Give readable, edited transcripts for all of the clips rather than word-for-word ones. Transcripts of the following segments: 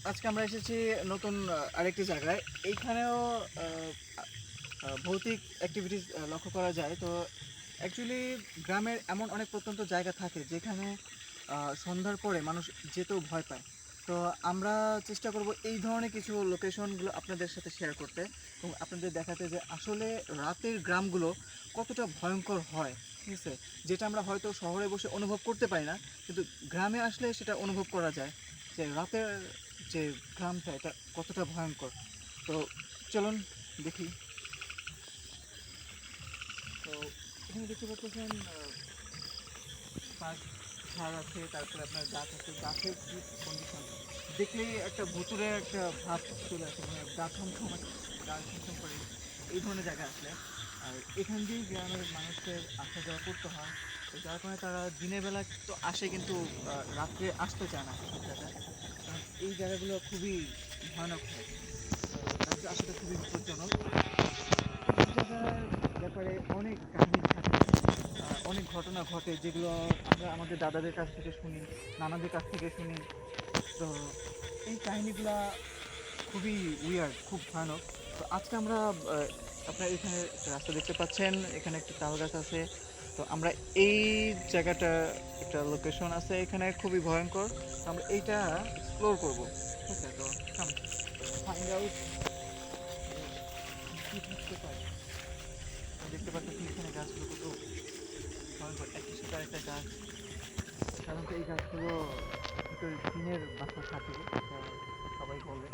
আজকে আমরা এসেছি নতুন আরেকটি জায়গায়। এইখানেও আহ, ভৌতিক অ্যাক্টিভিটিস লক্ষ্য করা যায়। তো অ্যাকচুয়ালি গ্রামের এমন অনেক প্রত্যন্ত জায়গা থাকে যেখানে সন্ধ্যার পরে মানুষ যেতেও ভয় পায়। তো আমরা চেষ্টা করব এই ধরনের কিছু লোকেশনগুলো আপনাদের সাথে শেয়ার করতে এবং আপনাদের দেখাতে যে আসলে রাতের গ্রামগুলো কতটা ভয়ঙ্কর হয়। ঠিক আছে, যেটা আমরা হয়তো শহরে বসে অনুভব করতে পারি না, কিন্তু গ্রামে আসলে সেটা অনুভব করা যায় যে রাতের যে গ্রামটা এটা কতটা ভয়ঙ্কর। তো চলুন দেখি। তো এখানে দেখতে পাচ্ছেন পাঁচ ঝাড় আছে, তারপরে আপনার গাছ আছে, গাছের কি কন্ডিশন দেখলেই একটা ভুতুরে একটা ভাব চলে আসে, মানে গা ছমছম গা ছমছম করে এই ধরনের জায়গা আসলে। আর এখান দিয়েই গ্রামের মানুষদের আসা যাওয়া করতে হয়। তো যার কারণে তারা দিনের বেলা তো আসে, কিন্তু রাত্রে আসতে চায় না এসব জায়গায়, কারণ এই জায়গাগুলো খুবই ভয়ানক হয়। তো রাত্রে আসাটা খুবই বিপজ্জনক। এই জায়গার ব্যাপারে অনেক কাহিনী থাকে, অনেক ঘটনা ঘটে যেগুলো আমরা আমাদের দাদাদের কাছ থেকে শুনি, নানাদের কাছ থেকে শুনি। তো এই কাহিনীগুলা খুবই উইয়ার্ড, খুব ভয়ানক। তো আজকে আমরা আপনার এখানে একটা রাস্তা দেখতে পাচ্ছেন, এখানে একটা তাল গাছ আছে। তো আমরা এই জায়গাটা, একটা লোকেশন আছে এখানে খুবই ভয়ঙ্কর। তো আমরা এইটা এক্সপ্লোর করবো। ঠিক আছে, তো কাম ফাইন্ড আউট কি থাকতে পারে। দেখতে পাচ্ছেন এখানে গাছগুলো কত ভয়ঙ্কর, একটার সাথে আরেকটা গাছ। সাধারণত এই গাছগুলো ভিতরে টিনের বাসা থাকে, এটা সবাই বলে।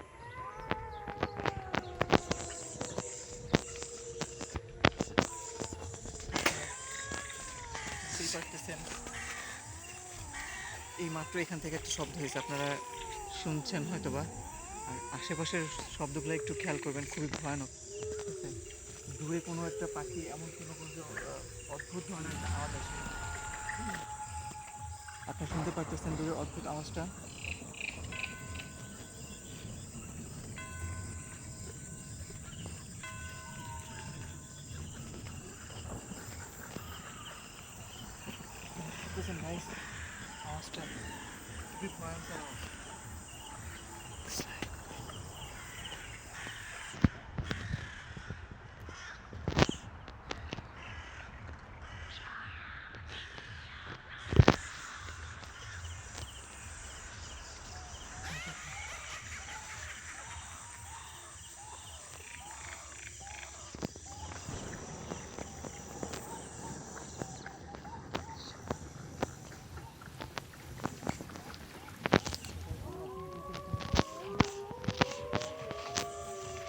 বুঝতেই পারতেছেন, এই মাত্র এখান থেকে একটা শব্দ হয়েছে, আপনারা শুনছেন হয়তোবা। আর আশেপাশের শব্দগুলো একটু খেয়াল করবেন, খুবই ভয়ানক। ঠিক আছে, দূরে কোনো একটা পাখি এমন কোনো কোনো অদ্ভুত ধরনের একটা আওয়াজ আসে। আপনারা শুনতে পারতেছেন দূরে অদ্ভুত আওয়াজটা। শুনতেছেন গাইস আওয়াজটা? খুবই ভয়ঙ্কর আওয়াজ।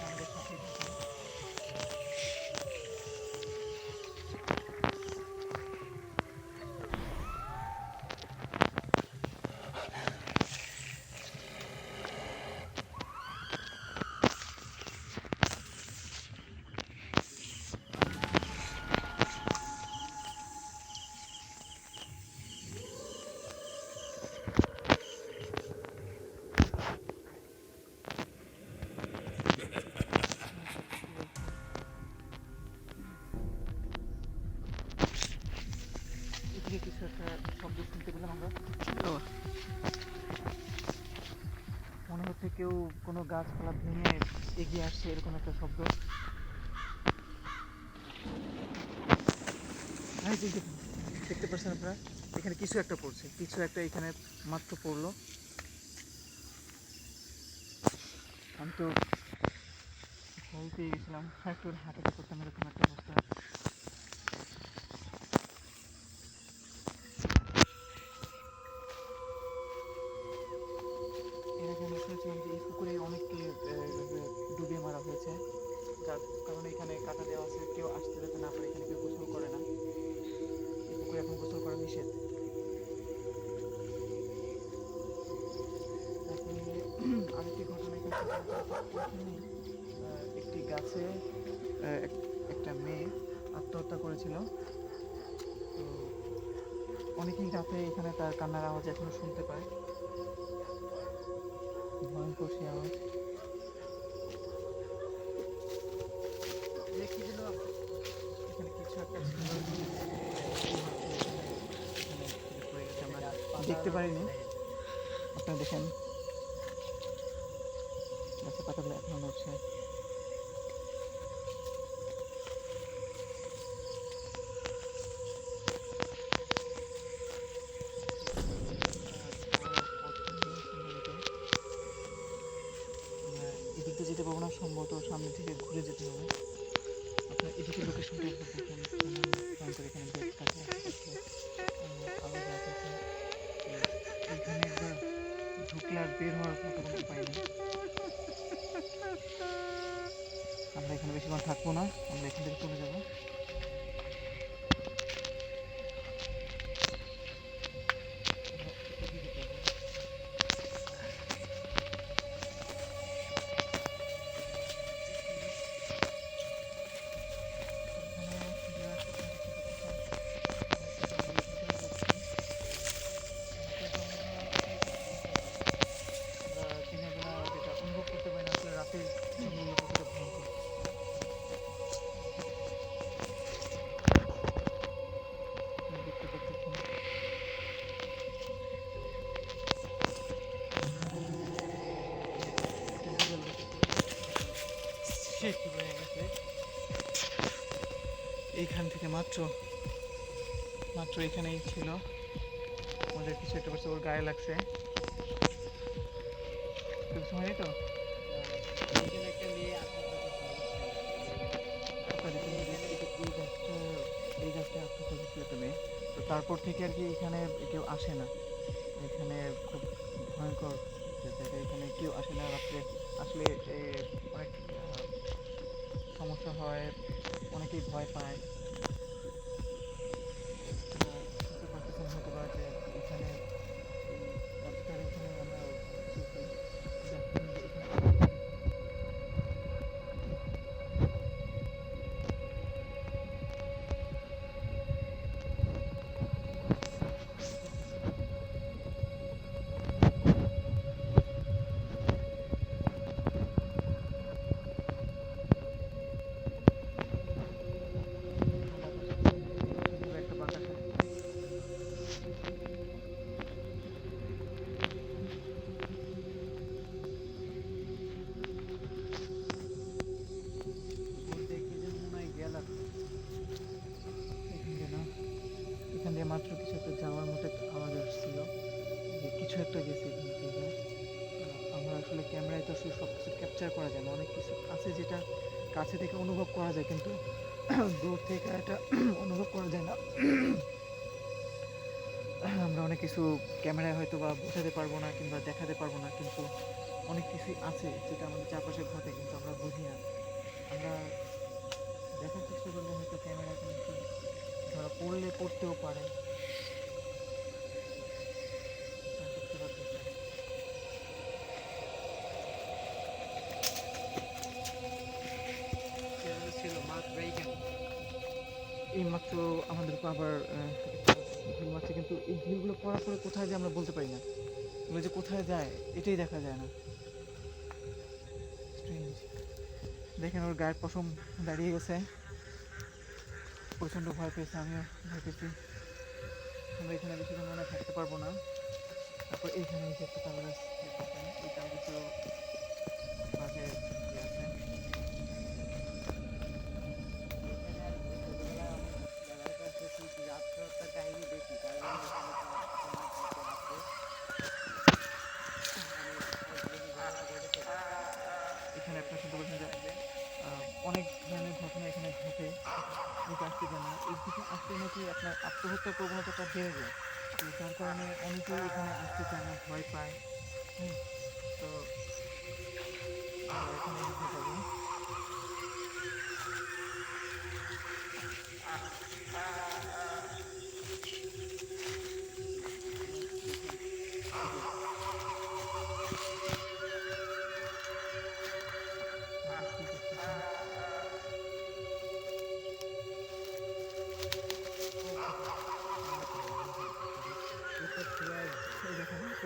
আমাদের সাথেই থাকুন। এদিকে কিছু একটা শব্দ শুনতে পেলাম আমরা। ও, মনে হচ্ছে কেউ কোনো গাছপালা ভেঙে এগিয়ে আসছে, এরকম একটা শব্দ। এই যে দেখুন, দেখতে পাচ্ছেন আপনারা, এখানে কিছু একটা পড়ছে, কিছু একটা এখানে মাত্র পড়লো। আমি তো ভয় পেয়ে গেছিলাম, একটু হাঁটাতে করতাম, এরকম একটা অবস্থা। এর আগে আমি শুনেছিলাম যে এই পুকুরে অনেককে ডুবিয়ে মারা হয়েছে, যার কারণে এখানে কাটা দেওয়া আছে, কেউ আসতে যেতে না পারে, এখানে কেউ গোসল করে না। এই পুকুরে এখন গোসল করা নিষেধ। তারপরে আরেকটি ঘটনা এখানে এখানে একটি গাছে একটা মেয়ে আত্মহত্যা করেছিল। তো অনেকেই রাতে এখানে তার কান্নার আওয়াজ এখনো শুনতে পায়, ভয়ঙ্কর সে আওয়াজ। কি যেন এখানে কিছু একটা ছিল, এখানে থেকে পড়ে গেছে, আমরা দেখতে পারিনি। আপনারা দেখেন পাতাগুলো এখনো নড়ছে। এদিকে যেতে পারবো না, সম্ভবত সামনে থেকে ঘুরে যেতে হবে। আপনার এদিকে লোকেশনটা একবার দেখেন, ভয়ঙ্কর এখানে ব্যাগ কাটা আলো গাছ আছে। এইখানে একবার ঢুকলে আর বের হওয়ার মতো কোনো উপায় নেই। আমরা এখানে বেশিক্ষণ থাকবো না, আমরা এখান থেকে চলে যাবো। দিনের বেলা যেটা অনুভব করতে পারি না, আসলে রাতে কতটা ভয়ঙ্কর। দেখতে পাচ্ছেন সে কি হয়ে গেছে। এইখান থেকে মাত্র এখানেই ছিল, আমাদের কিছু একটা করছে, ওর গায়ে লাগছে। কিছু হয়নি তো? এই গাছটা আত্মহত্যা করছিল তুমি, তো তারপর থেকে আর কি এখানে কেউ আসে না। এখানে খুব ভয়ঙ্কর জায়গা, এখানে কেউ আসে না রাত্রে। আসলে অনেক সমস্যা হয়, অনেকেই ভয় পায়। বুঝতে পারতেছেন হতে পারে যে এখানে এই রাস্তার এখানে আমরা কিছু একটা বাতাস এখান দিয়ে মাত্র কিছু একটা যাওয়ার মতো একটা আওয়াজ আসছিল, যে কিছু একটা গেছে এখান থেকে। আমরা আসলে ক্যামেরায় তো আসলে সব কিছু ক্যাপচার করা যায় না, অনেক কিছু আছে যেটা কাছে থেকে অনুভব করা যায়, কিন্তু দূর থেকে এটা অনুভব করা যায় না। আমরা অনেক কিছু ক্যামেরায় হয়তো বা বোঝাতে পারবো না কিংবা দেখাতে পারবো না, কিন্তু অনেক কিছুই আছে যেটা আমাদের চারপাশে ঘটে কিন্তু আমরা বুঝি না। আমরা দেখার চেষ্টা করলে হয়তো ক্যামেরা কিন্তু ধরা পড়তেও পারে। বুঝতে পারতেছেন। এইমাত্র আমাদের উপর আবার ঢিল মারছে, কিন্তু এই ঢিলগুলো পড়ার পরে কোথায় যায় আমরা বলতে পারি না। এগুলো যে কোথায় যায় এটাই দেখা যায় না। স্ট্রেঞ্জ। দেখেন ওর গায়ের পশম দাঁড়িয়ে গেছে, প্রচণ্ড ভয় পেয়েছে, আমিও ভয় পেয়েছি। আমরা এখানে বেশিক্ষণ মনে থাকতে পারবো না। তারপর এইখানে যে একটা তাল গাছ দেখতেছেন, এই তাল গাছেও মাঝে ইয়ে আছে। এখানে আপনার শুনতে পাচ্ছেন যে অনেক ধরনের ঘটনা এখানে ঘটে। এই গাছটি জানা এই দিকে আসতে নাকি আপনার আত্মহত্যার প্রবণতাটা বেড়ে যায়, তো যার কারণে অনেকেই এখানে আসতে চায় না, ভয় পায়। তো আমরা এখানে এদিকে যাবো।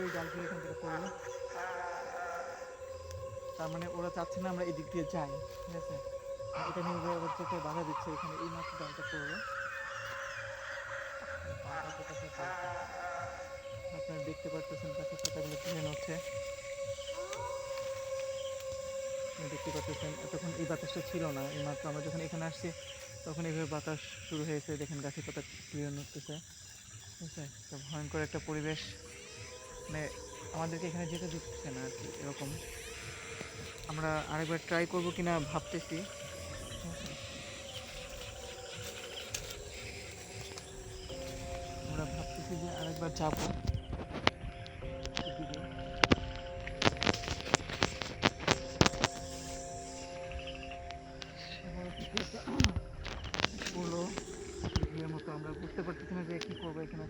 ওই ডালগুলো এখান থেকে পড়লো, তার মানে ওরা চাচ্ছে না আমরা এদিক দিয়ে যাই, ঠিক আছে। এটা নিয়ে ওরা চোখে বাধা দিচ্ছে, এখানে এই মাত্র ডালটা পড়লো। আপনারা দেখতে পারতেছেন গাছের পাতাগুলো তুলে নড়ছে। দেখতে পাচ্ছেন এতক্ষণ এই বাতাসটা ছিল না, এইমাত্র আমরা যখন এখানে আসছি তখন এইভাবে বাতাস শুরু হয়েছে। দেখেন গাছের পাতা ক্লিয়ার নড়তেছে, ঠিক আছে। তো ভয়ঙ্কর একটা পরিবেশ, মানে আমাদেরকে এখানে যেতে দিচ্ছে না আর কি এরকম। আমরা আরেকবার ট্রাই করবো কিনা ভাবতেছি, ঠিক আছে। আমরা ভাবতেছি যে আরেকবার যাবো এদিকে। পুরো ইয়ের মতো আমরা বুঝতে পারতেছি না যে কী করবো এখানে।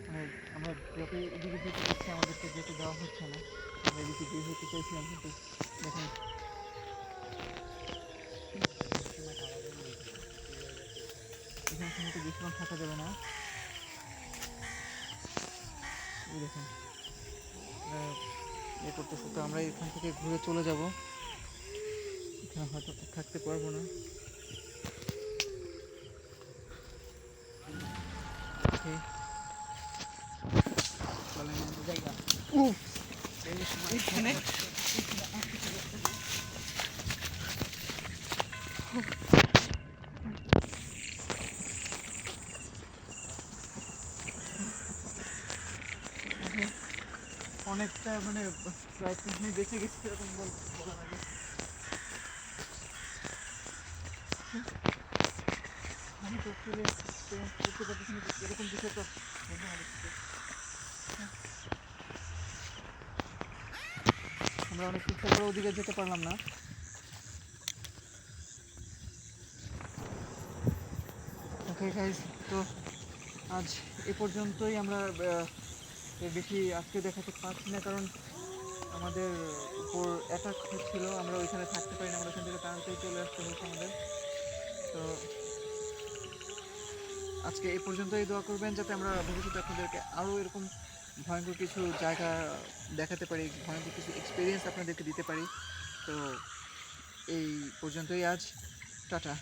মানে আমরা যতই এদিকে যেতে চাচ্ছি আমাদেরকে যেতে দেওয়া হচ্ছে না। আমরা এদিকে বের হতে চাইছিলাম কিন্তু দেখেন এখানে সময় বেশিক্ষণ থাকা যাবে না। এই দেখুন ইয়ে করতেছে, তো আমরা এখান থেকে ঘুরে চলে যাব, এখানে হয়তো থাকতে পারবো না। Okay. এখানে অনেকটা মানে প্রায় 3 মিনিট বেঁচে গেছি এরকম বলা লাগে। আমি তো আসলে করতে পারতেছি না এরকম কিছু একটা মধ্যে আমাদের সাথে। আমরা অনেক চেষ্টা করে ওদিকে যেতে পারলাম না। ওকে গাইস, তো আজ এ পর্যন্তই। আমরা এর বেশি আজকে দেখাতে পারছি না, কারণ আমাদের উপর অ্যাটাক হচ্ছিল, আমরা ওইখানে থাকতে পারি না, আমরা ওখান থেকে তাড়াতাড়ি চলে আসতে হয়েছে আমাদের। তো আজকে এই পর্যন্তই। দোয়া করবেন যাতে আমরা ভবিষ্যতে আপনাদেরকে আরও এরকম ভয়ঙ্কর কিছু জায়গা দেখাতে পারি, ভয়ঙ্কর কিছু এক্সপিরিয়েন্স আপনাদেরকে দিতে পারি। তো এই পর্যন্তই আজ, টাটা।